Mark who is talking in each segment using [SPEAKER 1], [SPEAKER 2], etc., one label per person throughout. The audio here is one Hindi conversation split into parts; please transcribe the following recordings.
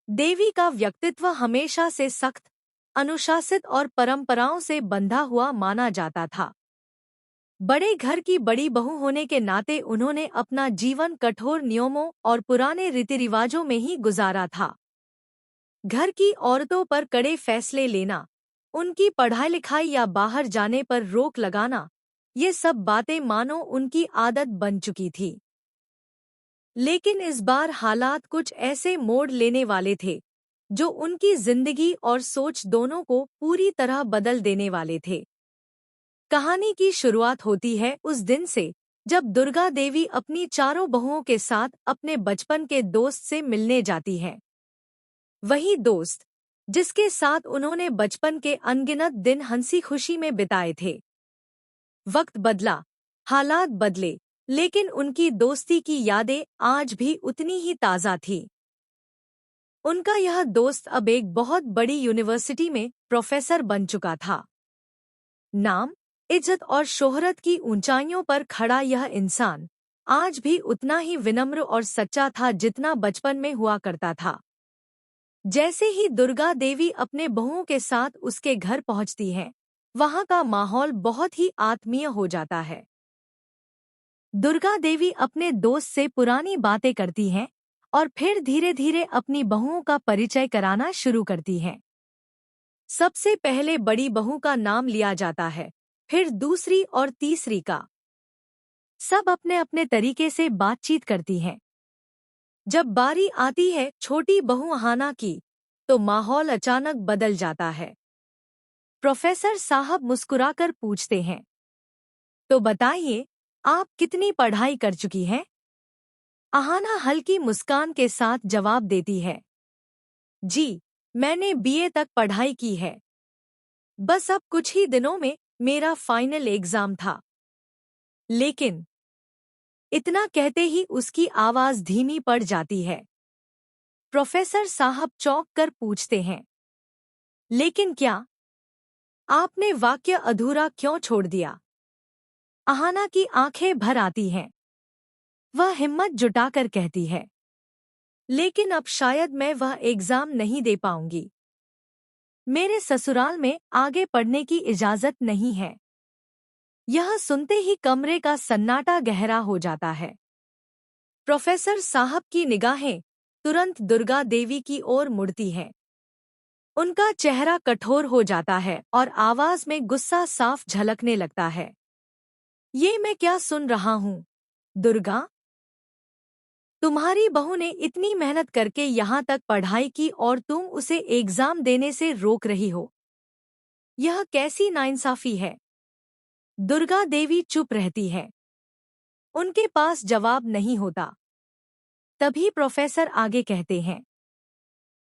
[SPEAKER 1] देवी का व्यक्तित्व हमेशा से सख्त, अनुशासित और परंपराओं से बंधा हुआ माना जाता था। बड़े घर की बड़ी बहू होने के नाते उन्होंने अपना जीवन कठोर नियमों और पुराने रीति रिवाजों में ही गुजारा था। घर की औरतों पर कड़े फैसले लेना, उनकी पढ़ाई लिखाई या बाहर जाने पर रोक लगाना, ये सब बातें मानो उनकी आदत बन चुकी थी। लेकिन इस बार हालात कुछ ऐसे मोड़ लेने वाले थे जो उनकी जिंदगी और सोच दोनों को पूरी तरह बदल देने वाले थे। कहानी की शुरुआत होती है उस दिन से जब दुर्गा देवी अपनी चारों बहुओं के साथ अपने बचपन के दोस्त से मिलने जाती हैं। वही दोस्त जिसके साथ उन्होंने बचपन के अनगिनत दिन हंसी खुशी में बिताए थे। वक्त बदला, हालात बदले, लेकिन उनकी दोस्ती की यादें आज भी उतनी ही ताज़ा थी। उनका यह दोस्त अब एक बहुत बड़ी यूनिवर्सिटी में प्रोफेसर बन चुका था। नाम, इज्जत और शोहरत की ऊंचाइयों पर खड़ा यह इंसान आज भी उतना ही विनम्र और सच्चा था जितना बचपन में हुआ करता था। जैसे ही दुर्गा देवी अपने बहुओं के साथ उसके घर पहुंचती हैं, वहां का माहौल बहुत ही आत्मीय हो जाता है। दुर्गा देवी अपने दोस्त से पुरानी बातें करती हैं और फिर धीरे धीरे अपनी बहुओं का परिचय कराना शुरू करती हैं। सबसे पहले बड़ी बहू का नाम लिया जाता है, फिर दूसरी और तीसरी का। सब अपने अपने तरीके से बातचीत करती हैं। जब बारी आती है छोटी बहू अहाना की, तो माहौल अचानक बदल जाता है। प्रोफेसर साहब मुस्कुराकर पूछते हैं, तो बताइए, आप कितनी पढ़ाई कर चुकी हैं? अहाना हल्की मुस्कान के साथ जवाब देती है, जी, मैंने बीए तक पढ़ाई की है। बस अब कुछ ही दिनों में मेरा फाइनल एग्जाम था। लेकिन इतना कहते ही उसकी आवाज धीमी पड़ जाती है। प्रोफेसर साहब चौंक कर पूछते हैं, लेकिन क्या? आपने वाक्य अधूरा क्यों छोड़ दिया? अहाना की आंखें भर आती हैं। वह हिम्मत जुटाकर कहती है, लेकिन अब शायद मैं वह एग्जाम नहीं दे पाऊंगी। मेरे ससुराल में आगे पढ़ने की इजाजत नहीं है। यह सुनते ही कमरे का सन्नाटा गहरा हो जाता है। प्रोफेसर साहब की निगाहें तुरंत दुर्गा देवी की ओर मुड़ती हैं। उनका चेहरा कठोर हो जाता है और आवाज में गुस्सा साफ झलकने लगता है। ये मैं क्या सुन रहा हूँ, दुर्गा? तुम्हारी बहू ने इतनी मेहनत करके यहाँ तक पढ़ाई की और तुम उसे एग्जाम देने से रोक रही हो। यह कैसी नाइंसाफी है? दुर्गा देवी चुप रहती है। उनके पास जवाब नहीं होता। तभी प्रोफेसर आगे कहते हैं,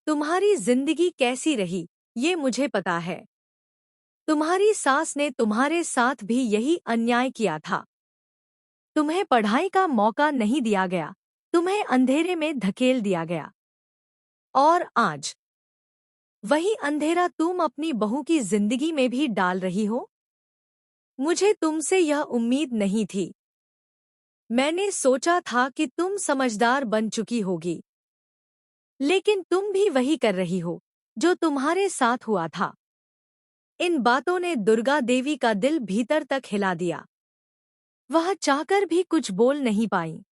[SPEAKER 1] तुम्हारी जिंदगी कैसी रही, ये मुझे पता है। तुम्हारी सास ने तुम्हारे साथ भी यही अन्याय किया था। तुम्हें पढ़ाई का मौका नहीं दिया गया, तुम्हें अंधेरे में धकेल दिया गया। और आज वही अंधेरा तुम अपनी बहू की जिंदगी में भी डाल रही हो। मुझे तुमसे यह उम्मीद नहीं थी। मैंने सोचा था कि तुम समझदार बन चुकी होगी, लेकिन तुम भी वही कर रही हो जो तुम्हारे साथ हुआ था। इन बातों ने दुर्गा देवी का दिल भीतर तक हिला दिया। वह चाहकर भी कुछ बोल नहीं पाई।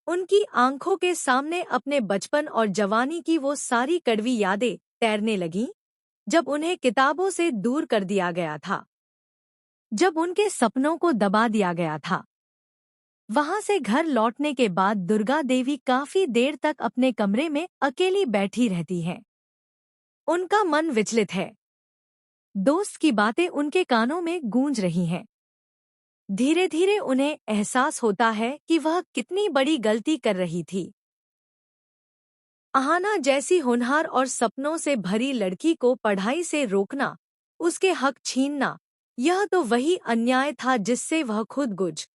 [SPEAKER 1] उनकी आंखों के सामने अपने बचपन और जवानी की वो सारी कड़वी यादें तैरने लगीं, जब उन्हें किताबों से दूर कर दिया गया था, जब उनके सपनों को दबा दिया गया था। वहां से घर लौटने के बाद दुर्गा देवी काफी देर तक अपने कमरे में अकेली बैठी रहती हैं। उनका मन विचलित है। दोस्त की बातें उनके कानों में गूंज रही हैं। धीरे धीरे उन्हें एहसास होता है कि वह कितनी बड़ी गलती कर रही थी। अहाना जैसी होनहार और सपनों से भरी लड़की को पढ़ाई से रोकना, उसके हक छीनना, यह तो वही अन्याय था जिससे वह खुद गुज